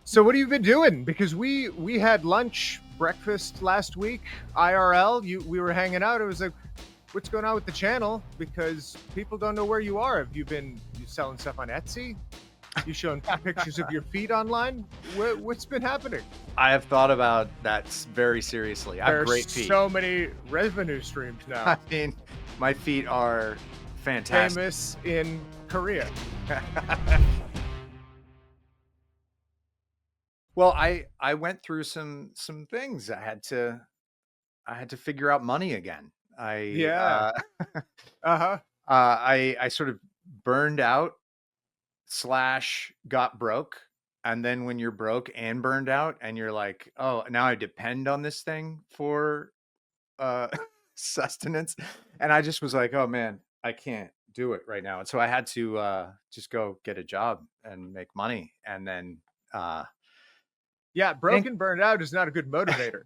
So what have you been doing? Because we had lunch, breakfast last week, IRL. We were hanging out. It was like, what's going on with the channel? Because people don't know where you are. Have you selling stuff on Etsy? You showing pictures of your feet online? What's been happening? I have thought about that very seriously. I have There's great feet. so many revenue streams I now. mean, my feet are fantastic. Famous in Korea. Well, I went through some things. I had to figure out money again. I Yeah. uh, Uh-huh. I sort of burned out slash got broke. And then when you're broke and burned out and you're like, oh, now I depend on this thing for uh sustenance. And I just was like, oh man, I can't do it right now. And so I had to just go get a job and make money. And then Yeah, and broken burned out is not a good motivator.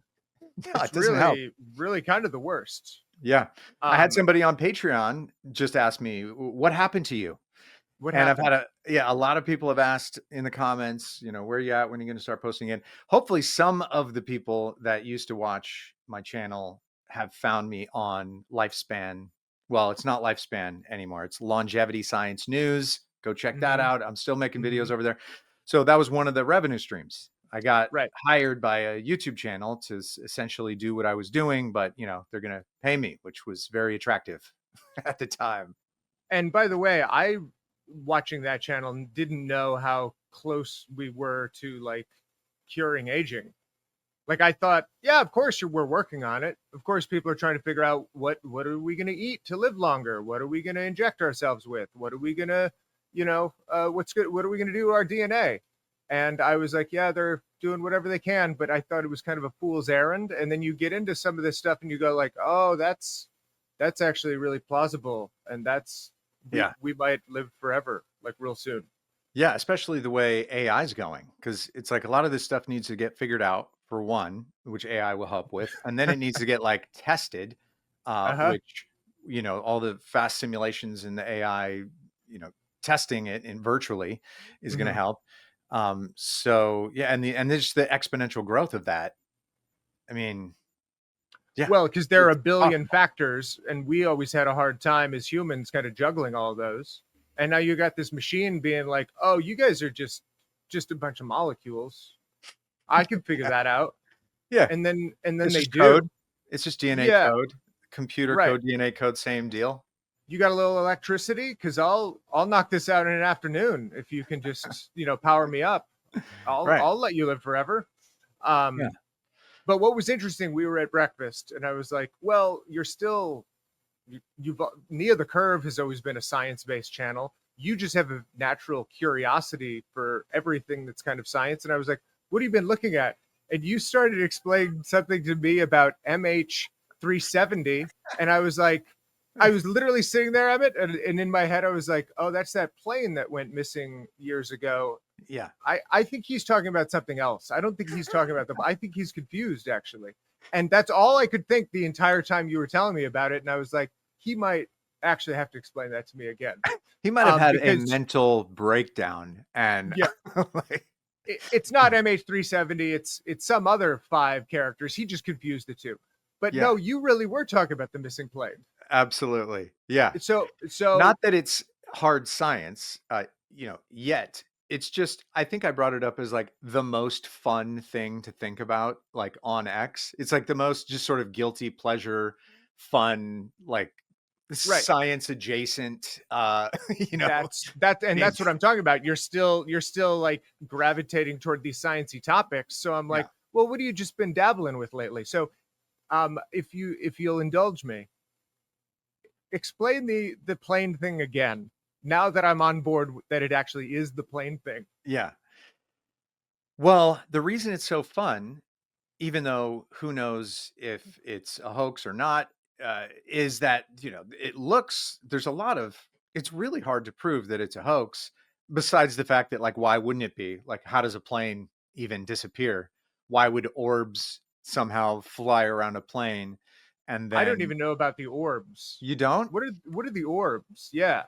no, It's it doesn't help. really kind of the worst. Yeah. I had Um, somebody on Patreon just ask me, what happened to you? what And I've had happened? a lot of people have asked in the comments, where are you at? When are you going to start posting it? Hopefully some of the people that used to watch my channel have found me on Lifespan. Well, it's not Lifespan anymore. It's Longevity Science News. Go check that Mhm, out. I'm still making videos mhm. over there. So that was one of the revenue streams. I got Right. hired by a YouTube channel to essentially do what I was doing, but they're going to pay me, which was very attractive at the time. And by the way, I watching that channel didn't know how close we were to like curing aging. Like I thought, yeah, of course we're working on it. Of course, people are trying to figure out what are we going to eat to live longer? What are we going to inject ourselves with? What are we going to, what's good? What are we going to do to our DNA? And I was like, yeah, they're doing whatever they can, but I thought it was kind of a fool's errand. And then you get into some of this stuff and you go like, oh, that's actually really plausible, and that's Yeah. we might live forever, like real soon. Yeah, especially the way AI is going, because it's like a lot of this stuff needs to get figured out for one, which AI will help with, and then it needs to get like tested, Uh huh. which all the fast simulations in the AI, testing it in virtually is going to Mm-hmm. help. So yeah, and there's the exponential growth of that. I mean, yeah, Well, because there are a it's billion possible. factors, and we always had a hard time as humans kind of juggling all those. And now you got this machine being like, "Oh, you guys are just a bunch of molecules. I can figure Yeah, that out." yeah, And then it's they just code. do. It's just DNA Yeah, code, computer right. code, DNA code, same deal. You got a little electricity? Because I'll knock this out in an afternoon if you can just power me up. I'll Right. I'll let you live forever. Yeah. Um, but what was interesting, we were at breakfast, and I was like, "Well, you're still you've Nia the Curve has always been a science-based channel. You just have a natural curiosity for everything that's kind of science." And I was like, "What have you been looking at?" And you started explaining something to me about MH370, and I was like, I was literally sitting there, Emmett, and in my head I was like, "Oh, that's that plane that went missing years ago." Yeah. I think he's talking about something else. I don't think he's talking about I think he's confused actually. And that's all I could think the entire time you were telling me about it. And I was like, he might actually have to explain that to me again. He might have had a Because mental breakdown and yeah, like, it's not MH370. It's some other five characters. He just confused the two. But yeah, no, you really were talking about the missing plane. absolutely. Yeah. So Not that it's hard science, yet. It's just I think I brought it up as like the most fun thing to think about like on X. It's like the most just sort of guilty pleasure fun like right. science adjacent And thing. that's what I'm talking about. You're still like gravitating toward these sciencey topics. So I'm Yeah. like, well, what have you just been dabbling with lately? So if you'll indulge me, explain the plane thing again. Now that I'm on board that it actually is the plane thing. Yeah. Well, the reason it's so fun, even though who knows if it's a hoax or not, is that, there's a lot of, it's really hard to prove that it's a hoax, besides the fact that, like, why wouldn't it be? Like, how does a plane even disappear? Why would orbs somehow fly around a plane and I don't then even know about the orbs. you don't? What are the orbs? Yeah.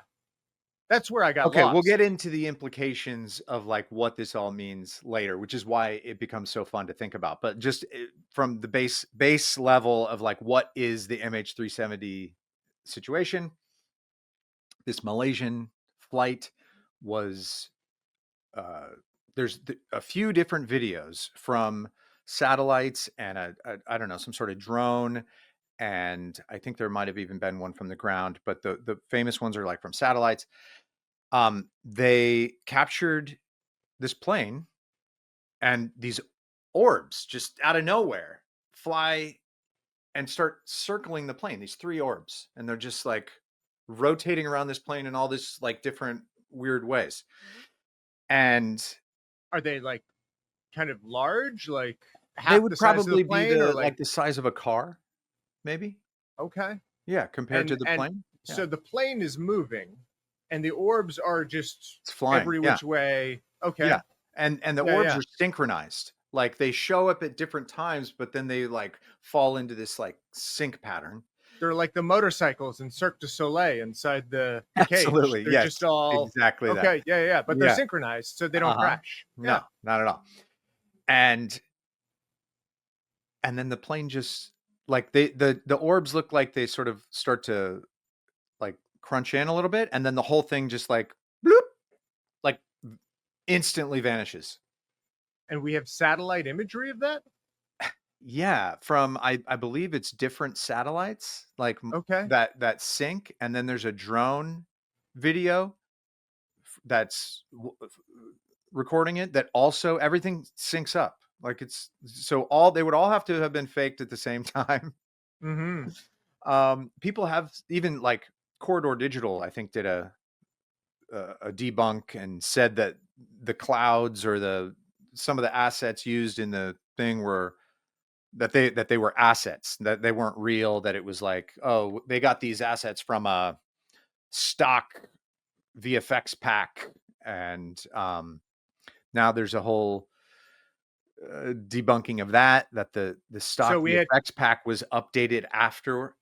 That's where I got Okay, we'll lost. get into the implications of like what this all means later, which is why it becomes so fun to think about. But just from the base level of like what is the MH370 situation, this Malaysian flight was there's a few different videos from satellites and I don't know, some sort of drone, and I think there might have even been one from the ground, but the famous ones are like from satellites. They captured this plane, and these orbs just out of nowhere fly and start circling the plane, these three orbs, and they're just like rotating around this plane in all this like different weird ways. And Are they like kind of large, like they half would the size of the probably be plane, or the like like the size of a car, maybe. okay? Yeah, compared to the And plane. Yeah, so the plane is moving, and the orbs are just it's flying. every Yeah, which way. yeah, Okay, and the yeah, orbs yeah. are synchronized. Like they show up at different times, but then they like fall into this like sync pattern. They're like the motorcycles in Cirque du Soleil inside the cage. Absolutely, They're yes, just all exactly that. okay, yeah, yeah, but they're Yeah, synchronized so they don't uh-huh. crash. No, Yeah. not at all. And then the plane just like the orbs look like they sort of start to like crunch in a little bit, and then the whole thing just like bloop, like instantly vanishes. And we have satellite imagery of that? Yeah, from I believe it's different satellites like Okay. that sync, and then there's a drone video that's recording it that also everything syncs up. Like it's so all they would all have to have been faked at the same time. Mm-hmm. People have even like Corridor Digital, I think, did a debunk and said that the clouds or the some of the assets used in the thing were that they were assets, that they weren't real, that it was like, oh, they got these assets from a stock VFX pack. And now there's a whole debunking of that the So stock we had VFX pack was updated after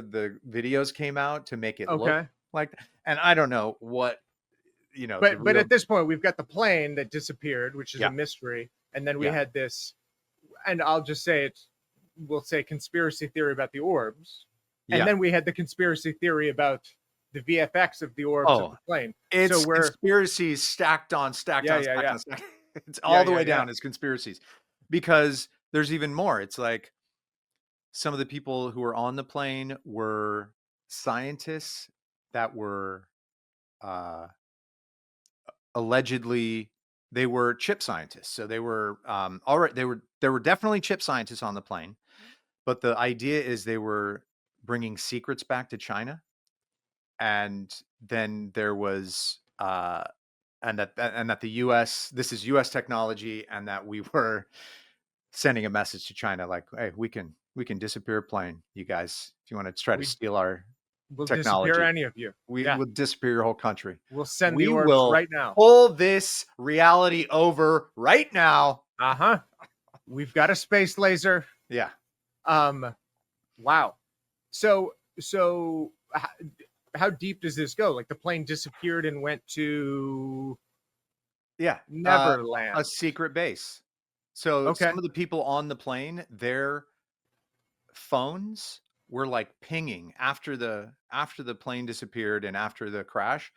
the videos came out to make it look okay. like, and I don't know what, the But real. at this point we've got the plane that disappeared, which is a Yeah, mystery, and then we yeah, had this, and I'll just say it, we'll say conspiracy theory about the orbs. And yeah. then we had the conspiracy theory about the VFX of the orbs of Oh, the plane. So it's we're conspiracies stacked on stacked yeah, on yeah, stacked yeah. on stacked. It's Yeah, all the yeah, way yeah. down is conspiracies, because there's even more. It's like some of the people who were on the plane were scientists that were uh, allegedly they were chip scientists. So they were all right. There were definitely chip scientists on the plane, but the idea is they were bringing secrets back to China, and then there was and that the US, this is US technology, and that we were sending a message to China like, hey, we can disappear a plane, you guys, if you want to try to We steal our will disappear technology. any of you. We Yeah. will disappear your whole country. We'll send the We orbs will right now. pull this reality over right now. Uh-huh. We've got a space laser. Yeah. Um wow. So how deep does this go? Like the plane disappeared and went to Yeah. A Neverland. secret base. So Okay. some of the people on the plane, their phones were like pinging after the plane disappeared and after the crash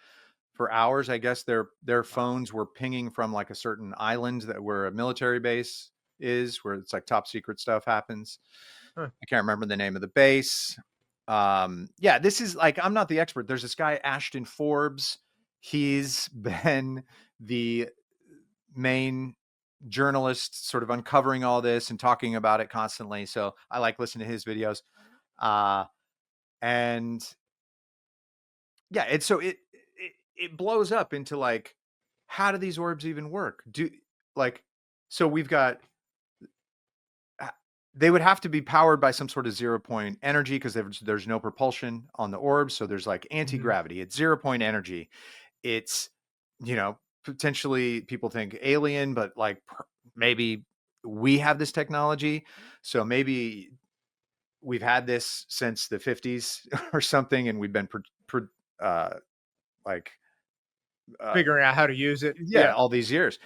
for hours. I guess their Wow. phones were pinging from like a certain island that where a military base is, where it's like top secret stuff happens. Huh. I can't remember the name of the base. Yeah, this is like, I'm not the expert. There's this guy Ashton Forbes. He's been the main journalist sort of uncovering all this and talking about it constantly. So I like listening to his videos. Uh, and yeah, it's so it blows up into like, how do these orbs even work? Do like, so we've got they would have to be powered by some sort of 0 point energy, because there's no propulsion on the orbs. So there's like Mhm. anti-gravity. It's 0 point energy. It's, potentially people think alien, but like maybe we have this technology. So maybe we've had this since the 50s or something, and we've been uh, like, uh, Figuring out how to use it. yeah, Yeah. all these years.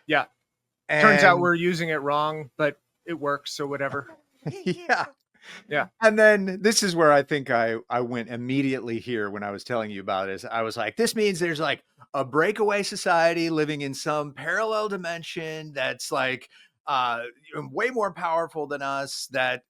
Yeah. Turns out And we're using it wrong, but it works. So whatever. yeah. Yeah. And then this is where I think I went immediately here when I was telling you about it. I was like, this means there's like a breakaway society living in some parallel dimension that's like uh way more powerful than us, that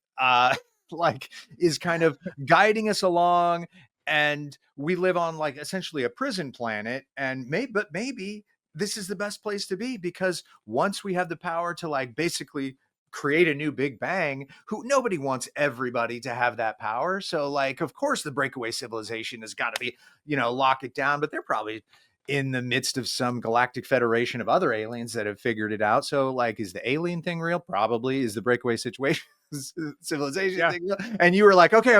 like is kind of guiding us along, and we live on like essentially a prison planet, and maybe this is the best place to be, because once we have the power to like basically create a new big bang, who nobody wants everybody to have that power. So like, of course the breakaway civilization has got to be, lock it down, but they're probably in the midst of some galactic federation of other aliens that have figured it out. So like, is the alien thing real? Probably. Is the breakaway situation civilization Yeah. thing real? And you were like, okay.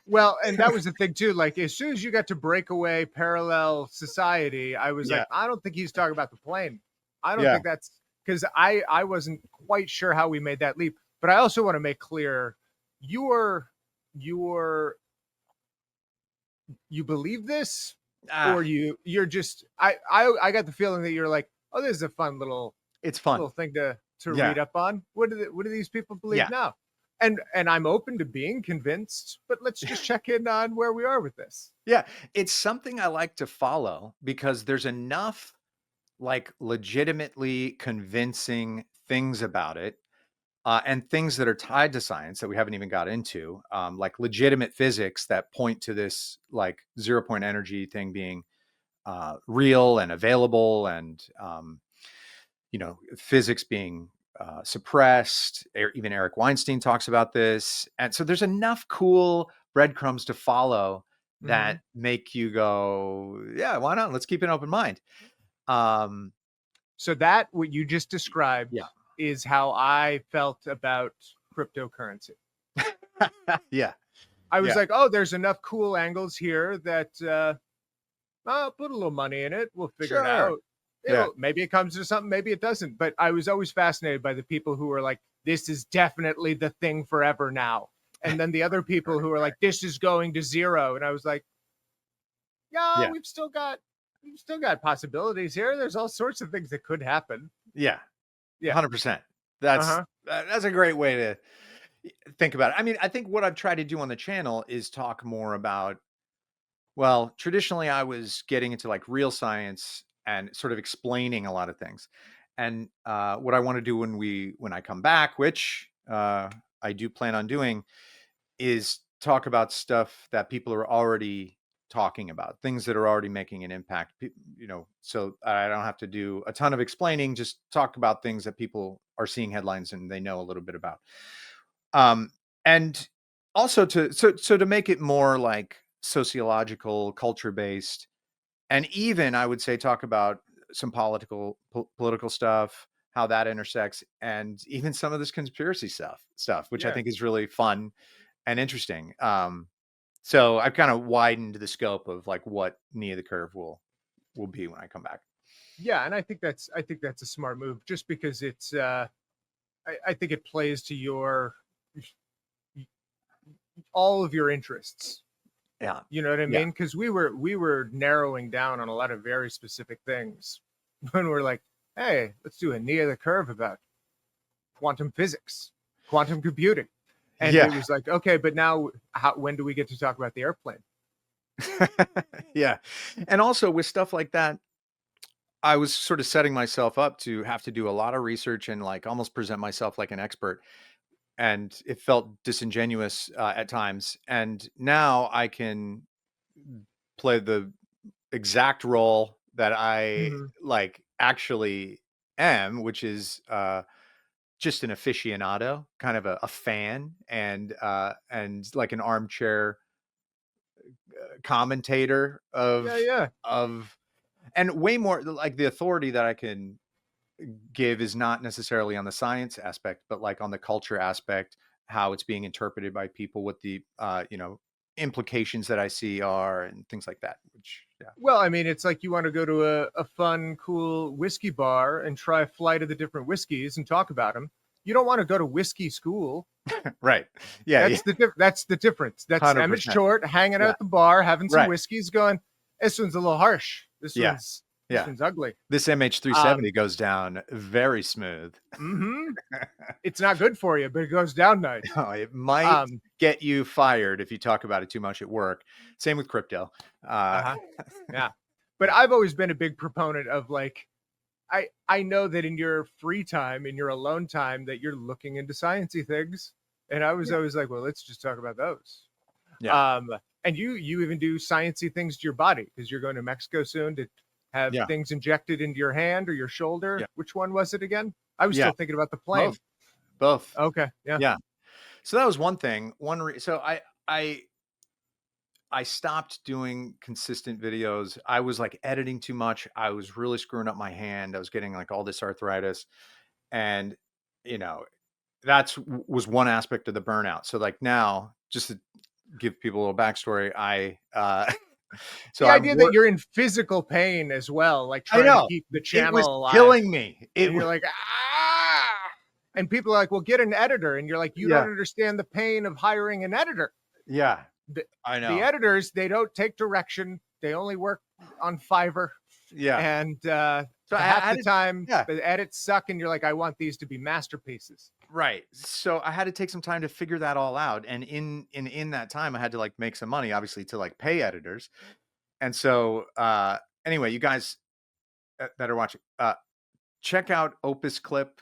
Well, and that was the thing too. Like as soon as you got to breakaway parallel society, I was Yeah. like, I don't think he's talking about the plane. I don't Yeah. think that's because I wasn't quite sure how we made that leap. But I also want to make clear you're you believe this or you're just I got the feeling that you're like, oh, this is a fun little It's fun. thing to Yeah. read up on. What do these people believe Yeah. now? And I'm open to being convinced, but let's just check in on where we are with this. Yeah. It's something I like to follow because there's enough like legitimately convincing things about it, and things that are tied to science that we haven't even got into, like legitimate physics that point to this like 0 point energy thing being real and available, and physics being suppressed. Even Eric Weinstein talks about this, and so there's enough cool breadcrumbs to follow that make you go, yeah, why not? Let's keep an open mind. So that what you just described Yeah. is how I felt about cryptocurrency. Yeah. I was Yeah. like, oh, there's enough cool angles here that I'll put a little money in it. We'll figure it Sure. out. Yeah. Maybe it comes to something, maybe it doesn't. But I was always fascinated by the people who were like, this is definitely the thing forever now. And then the other people who were like, this is going to zero. And I was like, yeah, Yeah. we've still got possibilities here. There's all sorts of things that could happen. Yeah. Yeah. 100%. That's a great way to think about it. I mean, I think what I've tried to do on the channel is talk more about, well, traditionally I was getting into like real science and sort of explaining a lot of things. And what I want to do when I come back, which I do plan on doing, is talk about stuff that people are already talking about, things that are already making an impact, so I don't have to do a ton of explaining, just talk about things that people are seeing headlines and they know a little bit about. And also to make it more like sociological, culture based, and even I would say talk about some political stuff, how that intersects, and even some of this conspiracy stuff, which I think is really fun and interesting. So I've kind of widened the scope of like what Knee of the Curve will be when I come back. Yeah, and I think that's a smart move, just because it's I think it plays to your all of your interests. Yeah. You know what I mean? Because we were narrowing down on a lot of very specific things when we're like, hey, let's do a Knee of the Curve about quantum physics, quantum computing. And it was like, okay, but now when do we get to talk about the airplane? Yeah. And also with stuff like that, I was sort of setting myself up to have to do a lot of research and like almost present myself like an expert. And it felt disingenuous at times. And now I can play the exact role that I like actually am, which is just an aficionado, kind of a fan, and like an armchair commentator of and way more like the authority that I can give is not necessarily on the science aspect, but like on the culture aspect, how it's being interpreted by people, what the implications that I see are, and things like that. Which Well, I mean, it's like you want to go to a fun, cool whiskey bar and try a flight of the different whiskeys and talk about them. You don't want to go to whiskey school. Right. Yeah. That's the difference. That's 100%. Emmett Short hanging out at the bar, having some whiskeys, going, this one's a little harsh. This Yeah. one's this Yeah. one's ugly. This MH370 goes down very smooth. Mm-hmm. It's not good for you, but it goes down nice. No, it might Um, get you fired if you talk about it too much at work. Same with crypto. uh-huh. Yeah. But Yeah. I've always been a big proponent of like I know that in your free time, in your alone time, that you're looking into sciencey things. And I was Yeah. always like, well, let's just talk about those. Yeah. And you even do sciencey things to your body because you're going to Mexico soon to have Yeah. things injected into your hand or your shoulder. Yeah. Which one was it again? I was Yeah. still thinking about the plane. Both. Okay. Yeah. Yeah. So that was one thing. So I stopped doing consistent videos. I was like editing too much. I was really screwing up my hand. I was getting like all this arthritis, and you know, was one aspect of the burnout. So like now, just to give people a little backstory, so The I'm idea that you're in physical pain as well, like I trying to know keep the it was channel alive. killing me. And you're like, ah. And people are like, well, get an editor. And you're like, you don't Yeah, understand the pain of hiring an editor. yeah, The, I the know. editors, they don't take direction. They only work on Fiverr. Yeah. And So I half had the to, time, yeah, the edits suck. And you're like, I want these to be masterpieces. right. So I had to take some time to figure that all out, and in that time, I had to like make some money, obviously, to like pay editors. And so, anyway, you guys that are watching, check out Opus Clip.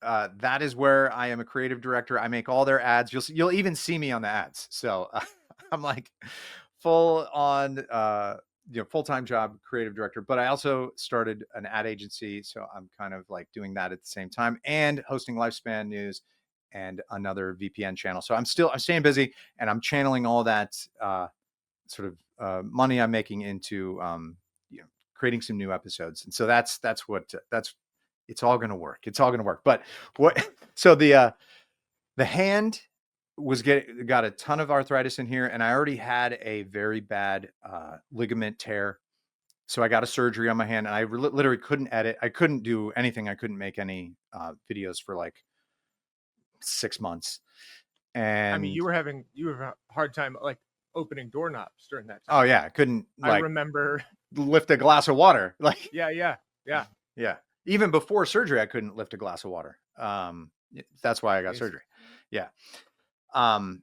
That is where I am a creative director. I make all their ads. You'll even see me on the ads. So I'm like full on, full-time job creative director. But I also started an ad agency, so I'm kind of like doing that at the same time and hosting Lifespan News and another VPN channel. So I'm staying busy, and I'm channeling all that sort of money I'm making into creating some new episodes. And so that's it's all going to work. It's all going to work. But what? So the hand got a ton of arthritis in here, and I already had a very bad ligament tear. So I got a surgery on my hand, and I literally couldn't edit. I couldn't do anything. I couldn't make any videos for like 6 months. I mean, And you were having a hard time like opening doorknobs during that time. oh yeah, I couldn't I like remember. lift a glass of water. Like Yeah. yeah, even before surgery, I couldn't lift a glass of water. That's why I got Amazing. surgery. Yeah. Um,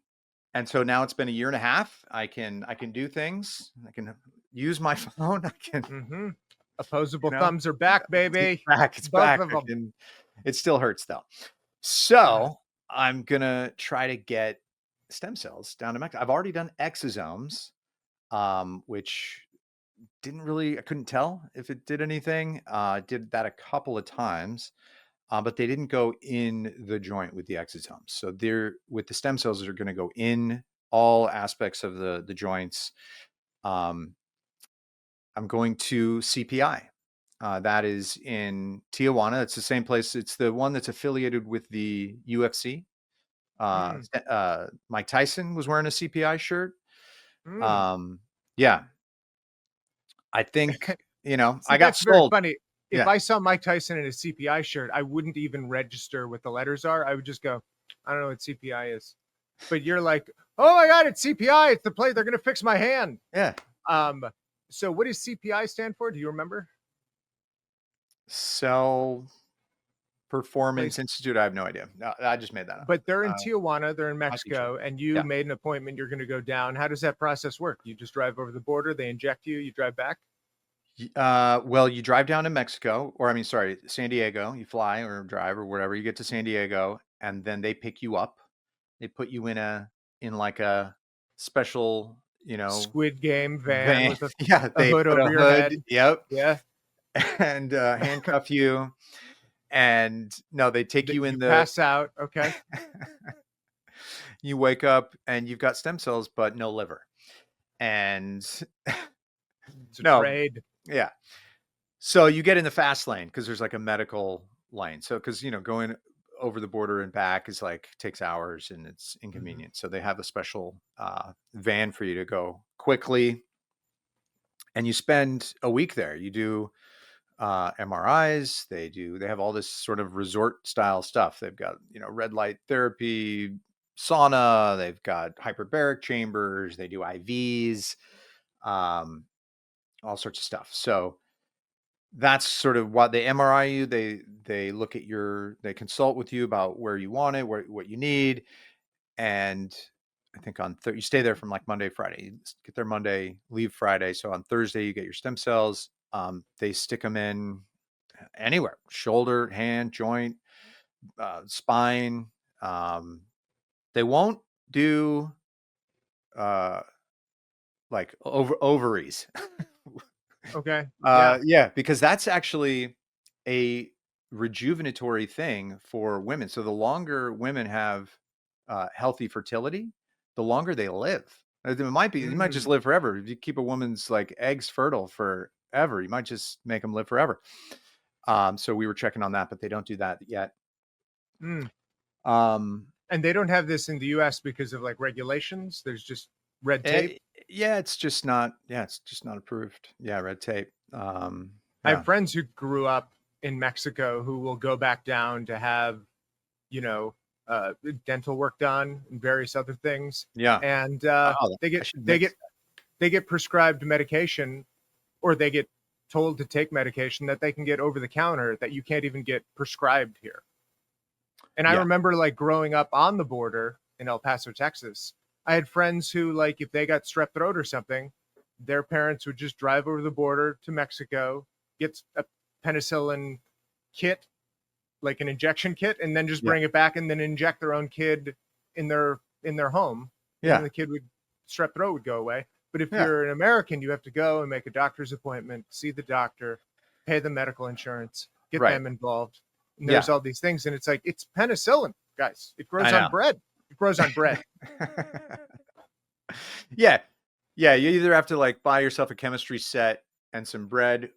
and so now it's been a year and a half. I can do things. I can use my phone. I can, Mm-hmm. Opposable you know, thumbs are back, baby. it's back. It's Both back. of them. It still hurts though. So I'm gonna try to get stem cells down to Mexico. I've already done exosomes, which I couldn't tell if it did anything. I did that a couple of times. But they didn't go in the joint with the exosomes. So they're with the stem cells are going to go in all aspects of the joints. I'm going to CPI. That is in Tijuana. It's the same place. It's the one that's affiliated with the UFC. Mm. Mike Tyson was wearing a CPI shirt. Mm. Yeah, I think See, I got that's very sold. funny. If Yeah, I saw Mike Tyson in a CPI shirt, I wouldn't even register what the letters are. I would just go, I don't know what CPI is. But you're like, oh my God, it's CPI. It's the place they're going to fix my hand. yeah. Um, so what does CPI stand for? Do you remember? Cell Performance Place, Institute. I have no idea. No, I just made that up. but they're in Tijuana, they're in I think so. Mexico, and you Yeah. made an appointment. You're going to go down. How does that process work? You just drive over the border, they inject you, you drive back. Well, you drive down to Mexico, or I mean, sorry, San Diego. You fly or drive or whatever. You get to San Diego, and then they pick you up. They put you in like a special, Squid Game van van. with a, Yeah, a they hood put over a your hood. head. Yep, Yeah. and handcuff you. And no, they take you in You the. pass out. Okay. You wake up and you've got stem cells, but no liver. And It's a no, trade. yeah. So you get in the fast lane because there's like a medical lane. So because going over the border and back is like takes hours and it's Mhm. inconvenient. So they have a special van for you to go quickly, and you spend a week there. You do MRIs. They have all this sort of resort style stuff. They've got red light therapy, sauna. They've got hyperbaric chambers. They do IVs. Um, all sorts of stuff. So that's sort of what they MRI you. They look at they consult with you about where you want it, what you need, and I think on you stay there from like Monday, Friday. You get there Monday, leave Friday. So on Thursday you get your stem cells. They stick them in anywhere: shoulder, hand, joint, spine. They won't do uh, like ovaries. Okay. Yeah. Yeah, because that's actually a rejuvenatory thing for women. So the longer women have healthy fertility, the longer they live. It might be you might just Mm. live forever. If you keep a woman's like eggs fertile forever, you might just make them live forever. So we were checking on that, but they don't do that yet. Mm. Um, And they don't have this in the US because of like regulations. There's just red tape. eh, yeah, it's just not. Yeah, it's just not approved. Yeah, red tape. I have Yeah, friends who grew up in Mexico who will go back down to have, you know, dental work done and various other things. yeah. And Oh, they I get should they mix. get they get prescribed medication, or they get told to take medication that they can get over the counter that you can't even get prescribed here. And I Yeah, remember like growing up on the border in El Paso, Texas, I had friends who, like, if they got strep throat or something, their parents would just drive over the border to Mexico, get a penicillin kit, like an injection kit, and then just yeah, bring it back and then inject their own kid in their home, and then yeah, the kid would strep throat would go away. But if yeah. you're an American, you have to go and make a doctor's appointment, see the doctor, pay the medical insurance, get Right. them involved. And there's Yeah, all these things, and it's like it's penicillin, guys. It grows I on know. bread. It grows on bread. Yeah. Yeah, you either have to, like, buy yourself a chemistry set and some bread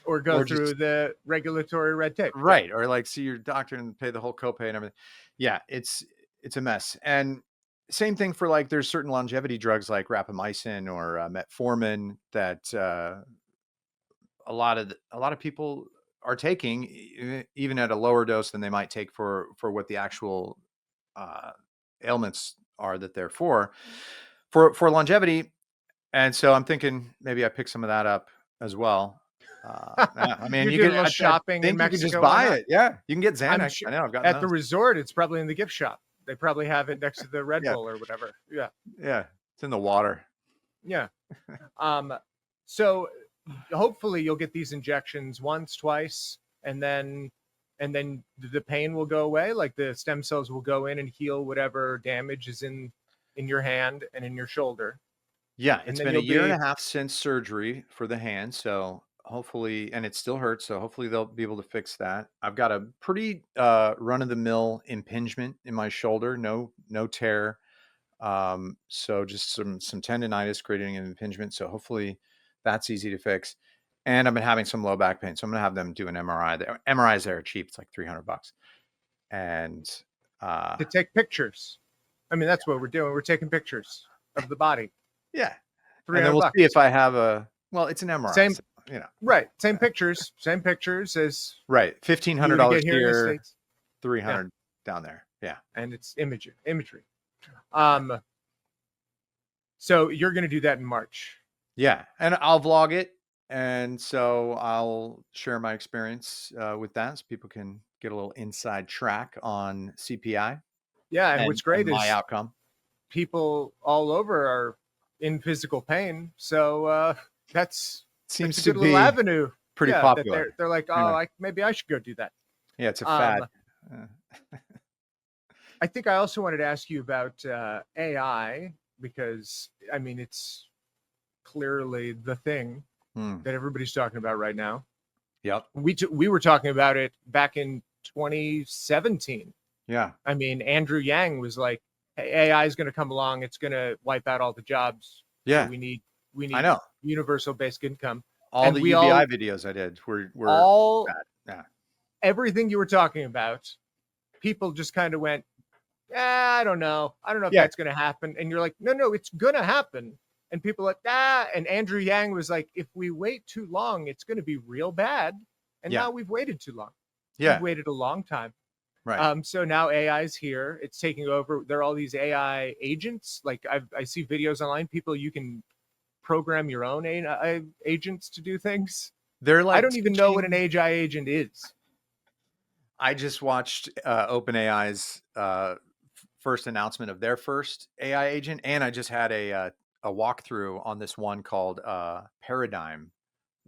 Or go or through just the regulatory red tape. Yeah. right, or, like, see your doctor and pay the whole copay and everything. Yeah, it's a mess, and same thing for, like, there's certain longevity drugs like rapamycin or, metformin that, a lot of people are taking even at a lower dose than they might take for what the actual uh, ailments are that they're for longevity. And so I'm thinking maybe I pick some of that up as well. Yeah, I mean, You did a little I shopping in think you can just Mexico. Why buy not? it. Yeah, you can get I'm Xanax. sure I know I've gotten at the those. resort, it's probably in the gift shop. They probably have it next to the Red Yeah, Bull or whatever. Yeah. yeah, it's in the water. Yeah. Um, so hopefully you'll get these injections once, twice, and then the pain will go away. Like the stem cells will go in and heal whatever damage is in your hand and in your shoulder, Yeah, and it's then been a you'll year and be a half since surgery for the hand, so hopefully, and it still hurts, so hopefully they'll be able to fix that. I've got a pretty run of the mill impingement in my shoulder, no tear. So just some tendonitis creating an impingement. So hopefully that's easy to fix. And I've been having some low back pain, so I'm gonna have them do an MRI. The MRIs there are cheap; it's like $300, and uh, to take pictures. I mean, that's what we're doing. We're taking pictures of the body. yeah, Three and then hundred we'll see if bucks. I have a. Well, it's an MRI, Same, so, you know. right? Same pictures as Right, fifteen you hundred would dollars get here in the here, states. three Yeah, hundred down there. Yeah, and it's imagery. Um, so you're going to do that in March. yeah, and I'll vlog it, and so I'll share my experience with that, so people can get a little inside track on CPI Yeah, and what's and great my is outcome. people all over are in physical pain. So that's Seems a to good little be avenue. pretty Yeah, that popular. they're like, Yeah, oh, maybe I should go do that. yeah, it's a Um, fad. Uh, I think I also wanted to ask you about AI because I mean it's clearly the thing hmm, that everybody's talking about right now. yep. We were talking about it back in 2017. Yeah. I mean, Andrew Yang was like, hey, AI is going to come along. It's going to wipe out all the jobs. So Yeah. we I need know. universal basic income. All And the we UBI all videos I did were all bad. Yeah. everything you were talking about, people just kind of went, I don't know. I don't know if Yeah. that's going to happen. And you're like, no, it's going to happen. And people are like, And Andrew Yang was like, if we wait too long, it's going to be real bad. And Yeah. now we've waited too long. We've Yeah. waited a long time. Right. So now AI is here. It's taking over. There are all these AI agents. Like I see videos online, people you can program your own agents to do things. They're I like don't even know what an teaching. AI agent is. I just watched OpenAI's first announcement of their first AI agent, and I just had a walkthrough on this one called Paradigm,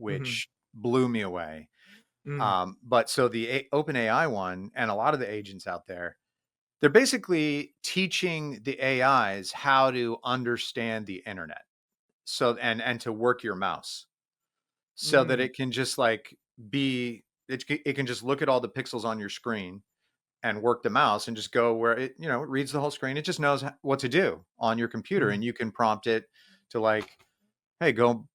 Mm-hmm. which blew me away. Mm. But so the OpenAI one and a lot of the agents out there, they're basically teaching the AIs how to understand the internet. So and to work your mouse so that Mm. it can just like it can just look at all the pixels on your screen and work the mouse and just go where it, it reads the whole screen. It just knows what to do on your computer, Mm. and you can prompt it to like, hey, go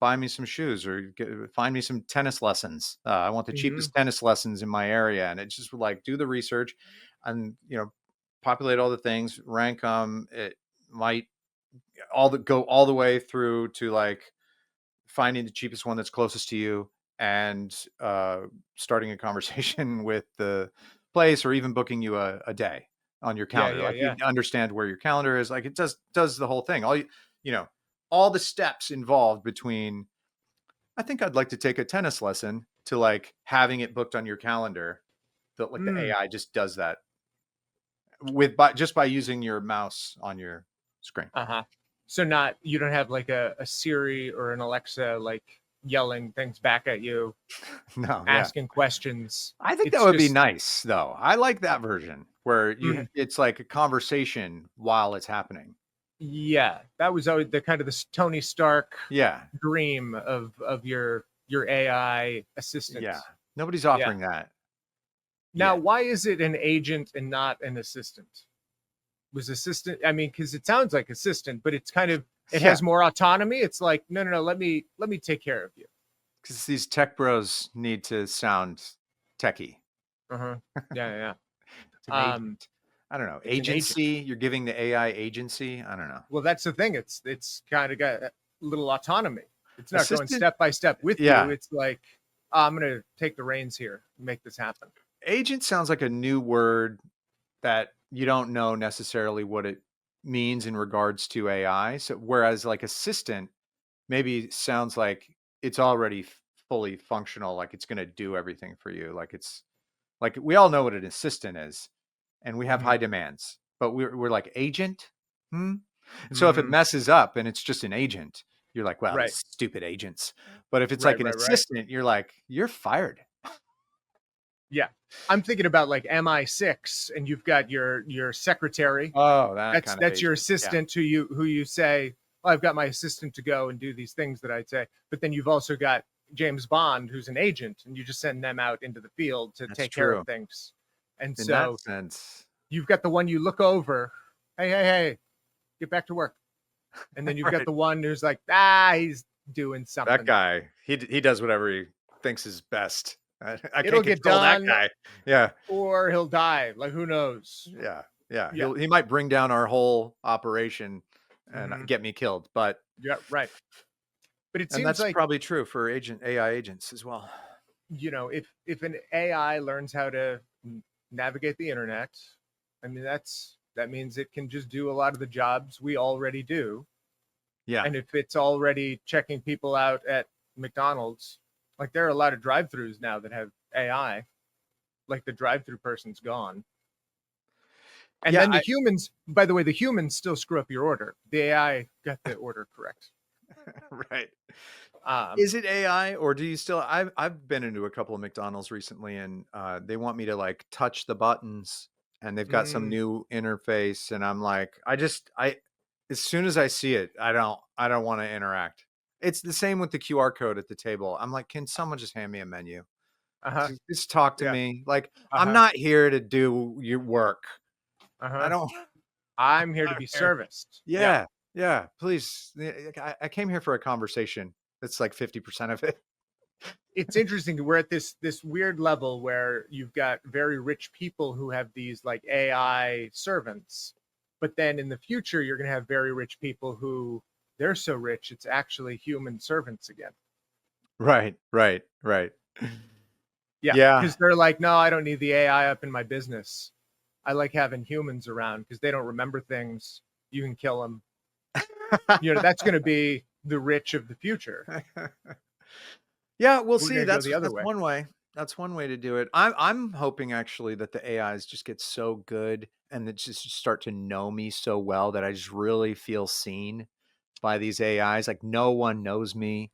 buy me some shoes or find me some tennis lessons. I want the Mm-hmm. cheapest tennis lessons in my area, and it just would like do the research and populate all the things, rank them. It might go all the way through to like finding the cheapest one that's closest to you and starting a conversation with the place or even booking you a day on your Yeah, calendar. yeah, Like you yeah. understand where your calendar is. Like it does the whole thing. All the steps involved between I think I'd like to take a tennis lesson to like having it booked on your calendar. That like the Mm. AI just does that just by using your mouse on your screen. Uh-huh. So not you don't have like a Siri or an Alexa like yelling things back at you, No, yeah. asking questions. I think that It's would be just nice, though. I like that version where mm, it's like a conversation while it's happening. yeah, that was always the kind of the Tony Stark Yeah, dream of your AI assistant. yeah. Nobody's Yeah. offering that Now, yet. why is it an agent and not an assistant? Was assistant? I mean, because it sounds like assistant, but it's kind of it Yeah, has more autonomy. It's like no, no, no. Let me take care of you. because these tech bros need to sound techie. Uh-huh. Yeah, yeah. It's an Yeah. agent. I don't know. It's an agent. Agency. You're giving the AI agency. I don't know. Well, that's the thing. It's kind of got a little autonomy. It's not going Assistant. step by step with you. Yeah. It's like I'm gonna take the reins here, and make this happen. Agent sounds like a new word that you don't know necessarily what it means in regards to AI. So whereas like assistant maybe sounds like it's already fully functional, like it's going to do everything for you. Like it's like we all know what an assistant is, and we have Mm-hmm. high demands, but we're like agent. Hmm? And so if it Mm-hmm. messes up and it's just an agent, you're like, wow, Right, these stupid agents. But if it's like right, an right, right. assistant, you're like, you're fired. Yeah, I'm thinking about like MI6, and you've got your secretary. Oh, that That's kind of that's your agent. Yeah, assistant who you say, well, I've got my assistant to go and do these things that I'd say. But then you've also got James Bond, who's an agent, and you just send them out into the field to that's take care of true. things. And In that so sense, you've got the one you look over, hey, hey, hey, get back to work. And then you've got right? the one who's like, he's doing That something. guy, he does whatever he thinks is best. I It'll can't get control that done, guy. Yeah, or he'll die. Like, who knows? yeah, yeah. Yeah. He might bring down our whole operation and Hmm. get me killed. But Yeah, right. But it and seems that's like, probably true for AI agents as well. if an AI learns how to navigate the internet, I mean that means it can just do a lot of the jobs we already do. Yeah, And if it's already checking people out at McDonald's, like there are a lot of drive-throughs now that have AI, like the drive-through person's gone. And yeah. then the humans, by the way, the humans still screw up your order. The AI got the order correct. Right. Um, Is it AI or do you still? I've been into a couple of McDonald's recently, and they want me to like touch the buttons, and they've got some mm, new interface, and I'm like, I as soon as I see it, I don't want to interact. It's the same with the QR code at the table. I'm like, can someone just hand me a menu? uh-huh, Just talk to yeah, me. Like, I'm uh-huh, not here to do your work. I uh-huh. don't. I'm here to I'm be here. serviced. Yeah. Yeah, yeah. Please, I came here for a conversation. That's like 50% of it. It's interesting. We're at this weird level where you've got very rich people who have these like AI servants, but then in the future you're going to have very rich people who they're so rich it's actually human servants again. Right, right, right. Yeah, Yeah. because they're like, no, I don't need the AI up in my business. I like having humans around because they don't remember things. You can kill them. That's going to be the rich of the future. Yeah, we'll We're see. going to go the other That's way. one way. That's one way to do it. I'm hoping actually that the AIs just get so good and that just start to know me so well that I just really feel seen by these AIs. Like no one knows me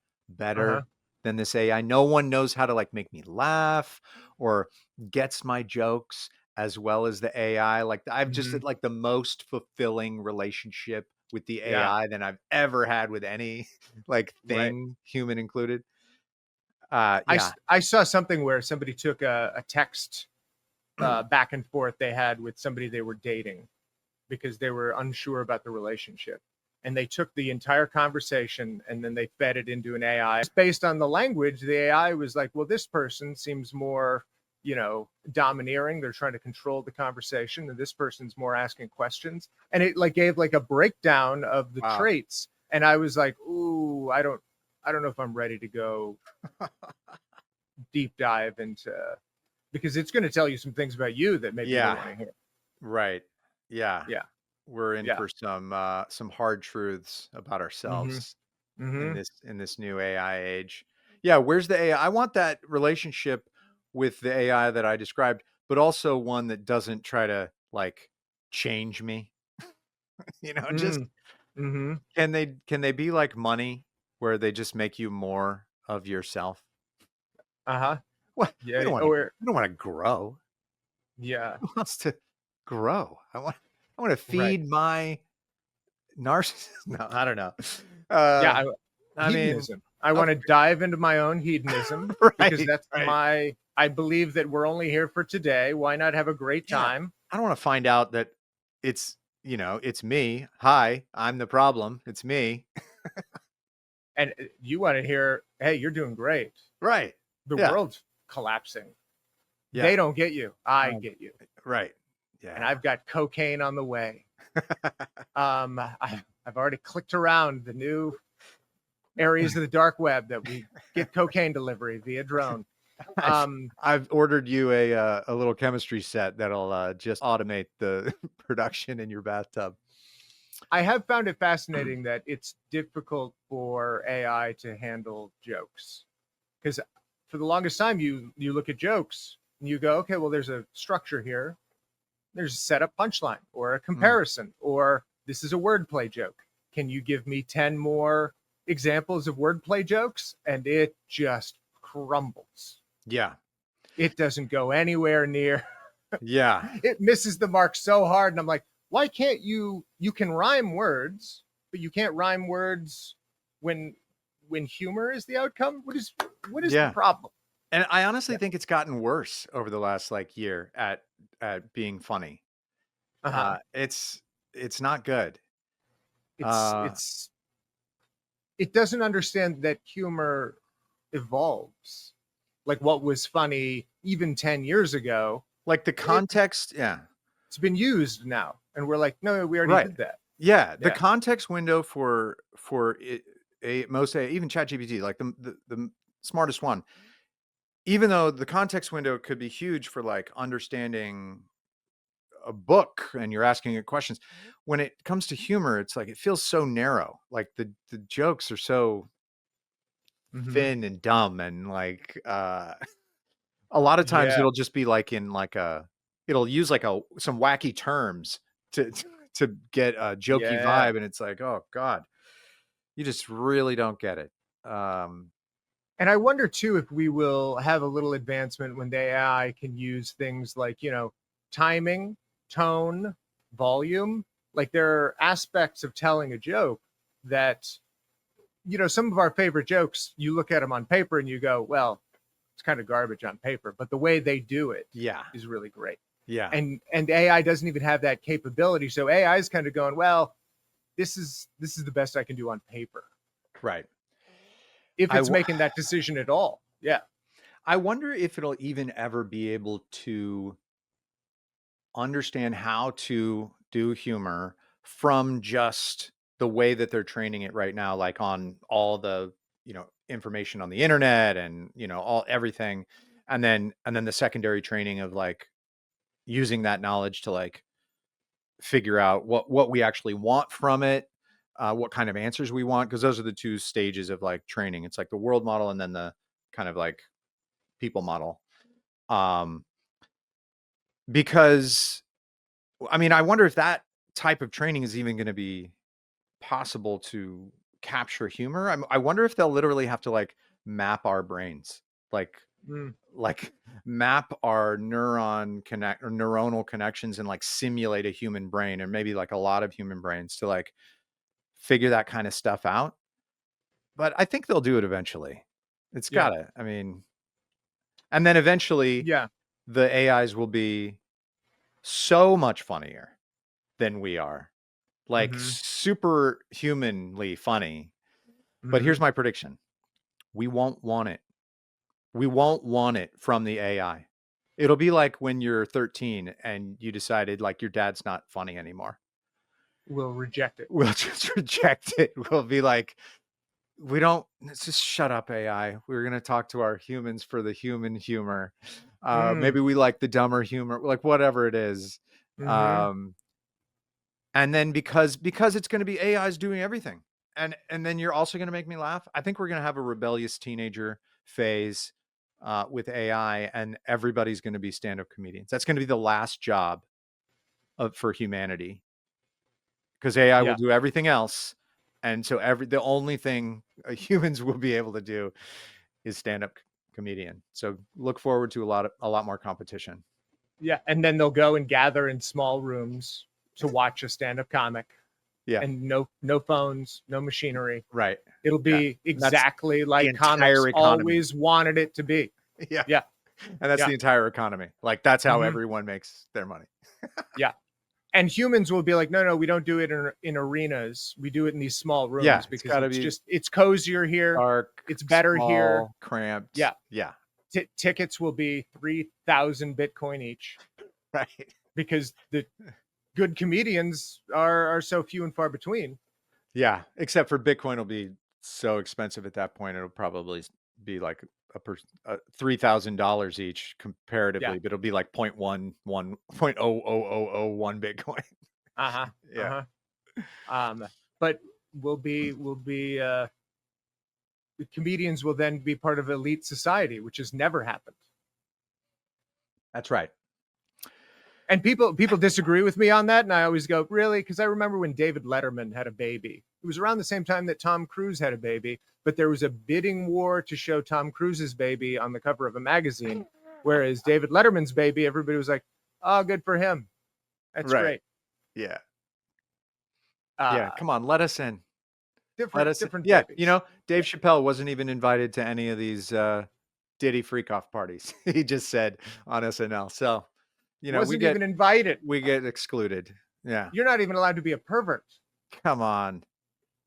Uh-huh. better than this AI. No one knows how to like make me laugh or gets my jokes as well as the AI. Like I've just Hmm. had like the most fulfilling relationship with the Yeah. AI than I've ever had with any like Right. thing, human included. Yeah. I saw something where somebody took a text back and forth they had with somebody they were dating because they were unsure about the relationship. And they took the entire conversation and then they fed it into an AI. Based on the language, the AI was like, well, this person seems more, domineering. They're trying to control the conversation. And this person's more asking questions. And it like gave like a breakdown of the Wow. traits. And I was like, ooh, I don't know if I'm ready to go deep dive into because it's going to tell you some things about you that maybe you don't Yeah. want to hear. Right. Yeah. Yeah. We're in Yeah. for some hard truths about Mm-hmm. ourselves Mm-hmm. in this new AI age. Yeah, where's the AI? I want that relationship with the AI that I described, but also one that doesn't try to like change me. Just Mm. Mm-hmm. can they be like money where they just make you more of yourself? Uh-huh. What Yeah. Or we don't want to grow. yeah. Who wants to grow? I want to Right. feed my narcissist. No, I don't know. Yeah. Uh, I mean, Hedonism. I of want to dive into my own hedonism because right, that's right. I believe that we're only here for today. Why not have a great Yeah. time? I don't want to find out that it's, it's me. Hi, I'm the problem. It's me. And you want to hear, hey, you're doing great. Right. The Yeah. world's collapsing. Yeah. They don't get you. I Um, get you. right. And Yeah. I've got cocaine on the way. I've already clicked around the new areas of the dark web that we get cocaine delivery via drone. I've Um, I've ordered you a little chemistry set that'll just automate the production in your bathtub. I have found it fascinating that it's difficult for AI to handle jokes because for the longest time you look at jokes and you go, okay, well, there's a structure here. There's a setup punchline or a Mm, comparison or this is a wordplay joke. Can you give me 10 more examples of wordplay jokes? And it just crumbles. yeah. It doesn't go anywhere near. Yeah. It misses the mark so hard. And I'm like, why can't you can rhyme words, but you can't rhyme words when when humor is the outcome? What is the Yeah. problem? And I honestly Yeah. think it's gotten worse over the last like year at being funny. Uh-huh. It's not good. It's Uh it's it doesn't understand that humor evolves. Like what was funny even 10 years ago, like the it, context, yeah. it's been used now. And we're like, no, we already Right. did that. Yeah, the Yeah. context window for it, most even ChatGPT, like the smartest one, even though the context window could be huge for like understanding a book and you're asking it questions. When it comes to humor, it's like it feels so narrow. Like the jokes are so Hmm. thin and dumb and like a lot of times Yeah. it'll just be like in like it'll use like some wacky terms to to get a jokey Yeah. vibe and it's like, "Oh god, you just really don't get it." Um And I wonder too if we will have a little advancement when the AI can use things like, timing, tone, volume. Like there are aspects of telling a joke that, some of our favorite jokes, you look at them on paper and you go, well, it's kind of garbage on paper, but the way they do it yeah. is really great. Yeah. And AI doesn't even have that capability. So AI is kind of going, well, this is the best I can do on paper Right. if I it's w- making that decision at all. Yeah. I wonder if it'll even ever be able to understand how to do humor from just the way that they're training it right now, like on all the information on the internet and all everything, and then the secondary training of like using that knowledge to like figure out what we actually want from it what kind of answers we want, because those are the two stages of like training. It's like the world model and then the kind of like people model. Because I mean, I wonder if that type of training is even going to be possible to capture humor. I wonder if they'll literally have to like map our brains, like Mm, like map our neuronal connections and like simulate a human brain, or maybe like a lot of human brains to like figure that kind of stuff out. But I think they'll do it eventually. It's yeah. gotta. I mean, and then eventually Yeah. the AIs will be so much funnier than we are, like Mm-hmm. superhumanly funny. But Mm-hmm. here's my prediction: we won't want it. We won't want it from the AI. It'll be like when you're 13 and you decided like your dad's not funny anymore. We'll reject it. We'll just reject it. We'll be like, we don't, let's just shut up, AI. We're going to talk to our humans for the human humor. Mm, Maybe we like the dumber humor, like whatever it is. mm-hmm. Um, and then because it's going to be AIs doing everything. And then you're also going to make me laugh. I think we're going to have a rebellious teenager phase with AI, and everybody's going to be stand-up comedians. That's going to be the last job for humanity, because AI will Yeah. do everything else. And so the only thing humans will be able to do is stand-up comedian. So look forward to a lot more competition. Yeah. And then they'll go and gather in small rooms to watch a stand-up comic, Yeah, and no phones, no machinery. right. It'll Yeah. be And that's exactly the like comics entire economy. always wanted it to be. Yeah. Yeah. And that's Yeah. the entire economy. Like that's how Mm-hmm. everyone makes their money. Yeah. And humans will be like, no, we don't do it in arenas. We do it in these small Yeah, rooms it's because got to be it's cozier here. dark, It's better here. small, cramped. Yeah. Yeah, Tickets will be 3,000 Bitcoin each right. because the good comedians are so few and far between. Yeah, except for Bitcoin will be so expensive at that point. It'll probably be like $3,000 each Yeah. comparatively, but it'll be like 0.00001 Bitcoin. Uh-huh. Yeah, Uh-huh. But we'll be the comedians will then be part of elite society, which has never happened. that's right. And people disagree with me on that, and I always go, really? Because I remember when David Letterman had a baby. It was around the same time that Tom Cruise had a baby, but there was a bidding war to show Tom Cruise's baby on the cover of a magazine, whereas David Letterman's baby, everybody was like, "Oh, good for him. That's Right. great." Yeah. Yeah. Uh, Come on, let us in. Let us. different Yeah. babies. Dave Chappelle wasn't even invited to any of these Diddy freak off parties. He just said on SNL. So, we Wasn't get even invited. excluded. Yeah. You're not even allowed to be a pervert. Come on.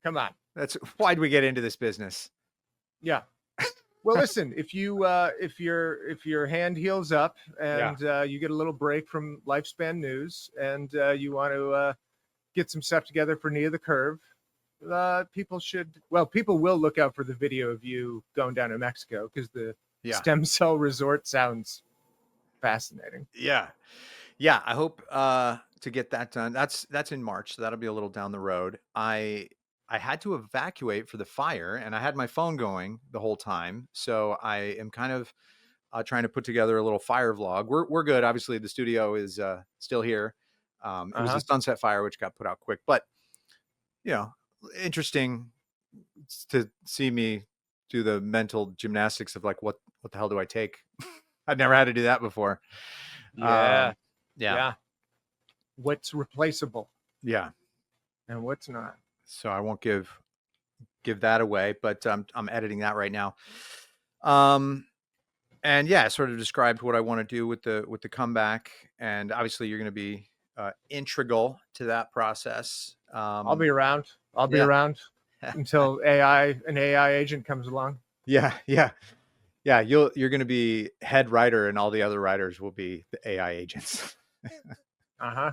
Come on. That's why'd we get into this business? Yeah. Well, listen, if your hand heals up Yeah. and you get a little break from lifespan news, and you want to get some stuff together for Knee of the Curve, people will look out for the video of you going down to Mexico, because the Yeah. stem cell resort sounds fascinating. Yeah. Yeah. I hope to get that done. That's in March, so that'll be a little down the road. I had to evacuate for the fire, and I had my phone going the whole time, so I am kind of trying to put together a little fire vlog. We're good. Obviously, the studio is still here. It was a Uh-huh. sunset fire which got put out quick, but you know, interesting to see me do the mental gymnastics of like what the hell do I take? I've never had to do that before. Yeah. Yeah, Yeah. What's replaceable yeah. and what's not? So I won't give that away, but I'm editing that right now. Um, and yeah, I sort of described what I want to do with the comeback, and obviously you're going to be integral to that process. I'll be around. I'll be Yeah, around until an AI agent comes along. yeah, yeah, yeah. You're going to be head writer, and all the other writers will be the AI agents. Uh-huh.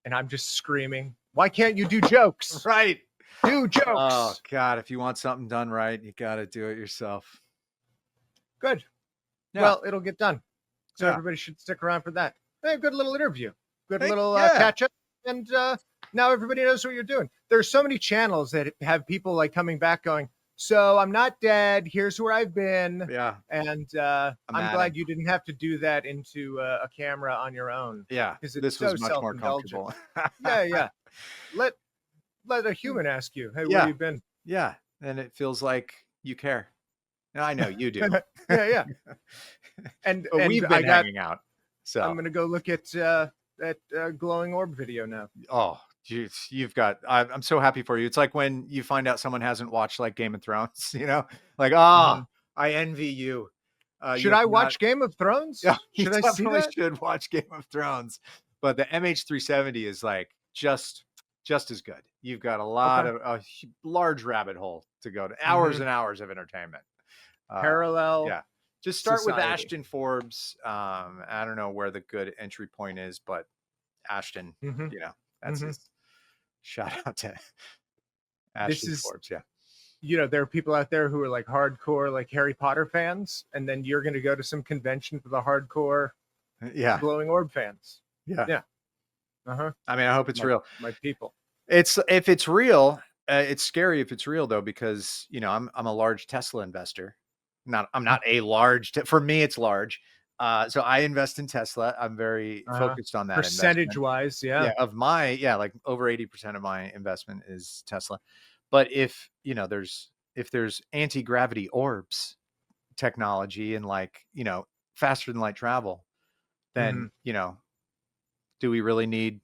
And I'm just screaming, "Why can't you do jokes? Right. Do Oh jokes." God, if you want something done right, you got to do it yourself. Good. Yeah, Well, it'll get done. So yeah. everybody should stick around for that. Hey, good little interview. Good Hey, little yeah, catch up. And Now everybody knows what you're doing. There's so many channels that have people like coming back going, so I'm not dead. Here's where I've been. Yeah. And I'm at glad it. you didn't have to do that into a camera on your own. Yeah. Because it's This so was much more self-indulgent. comfortable. Yeah, yeah. Let a human ask you, hey, where Yeah. you been? Yeah. And it feels like you care. And I know you do. Yeah, yeah. And But we've I been got. hanging out. I'm So, gonna go look at that glowing orb video now. oh, you've got, I'm so happy for you. It's like when you find out someone hasn't watched like Game of Thrones, like, Mhm. I envy you. You Should have I not, watch Game of Thrones? yeah, you Should I see definitely that? should watch Game of Thrones. But the MH370 is like just as good. You've got Okay. a large rabbit hole to go to, hours Hmm. and hours of entertainment. Parallel Yeah. Just start with society. Ashton Forbes. I don't know where the good entry point is, but Ashton, Hmm. that's Hmm. his shout out to This Ashton is, Forbes. Yeah. there are people out there who are like hardcore, like Harry Potter fans, and then you're going to go to some convention for the hardcore Yeah. glowing orb fans. Yeah. Yeah. Uh-huh. I mean, I hope it's My, real. my people. If it's real, it's scary if it's real though, because I'm a large Tesla investor. I'm not a large, for me, it's large. So I invest in Tesla. I'm very Uh-huh. focused on that Percentage investment. wise, yeah. Yeah, like over 80% of my investment is Tesla. But if there's anti-gravity orbs technology and like, faster than light travel, Hmm. then, do we really need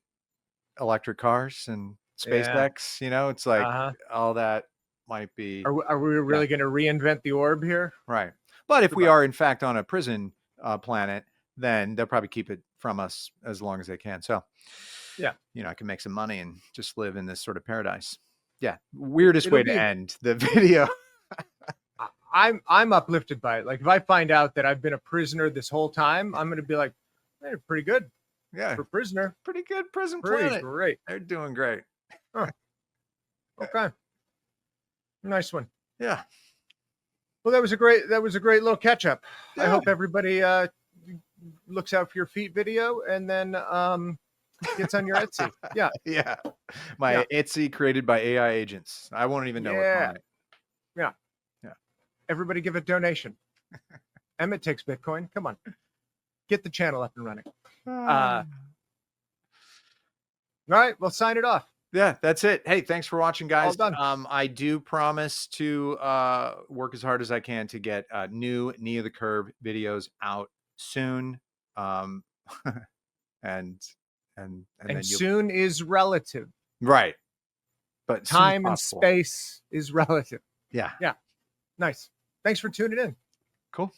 electric cars and Yeah. SpaceX? It's like Uh-huh. all that might be, Are we yeah, really going to reinvent the orb here? right. But if we Goodbye. are in fact on a prison planet, then they'll probably keep it from us as long as they can. So, Yeah. I can make some money and just live in this sort of paradise. Yeah. Weirdest It'll way to be. end the video. I'm uplifted by it. Like if I find out that I've been a prisoner this whole time, I'm going to be like, hey, pretty good Yeah. for prisoner. Pretty good prison Pretty planet. great. They're doing great. Huh. Okay. Nice one. Yeah. Well, that was a great little catch up. I Yeah. hope everybody looks out for your feet video and then gets on your Etsy. Yeah. Yeah. My Yeah. Etsy created by AI agents. I won't even know what's Yeah. on it. Yeah. Yeah. Everybody give a donation. Emmett takes Bitcoin. Come on. Get the channel up and running. All right. Well, sign it off. Yeah, that's it. Hey, thanks for watching, guys. All done. I do promise to work as hard as I can to get new Knee of the Curve videos out soon. Um, and and then And you, soon is relative. right, but as soon as Time and possible. space is relative. Yeah, Yeah. Nice. Thanks for tuning in. cool.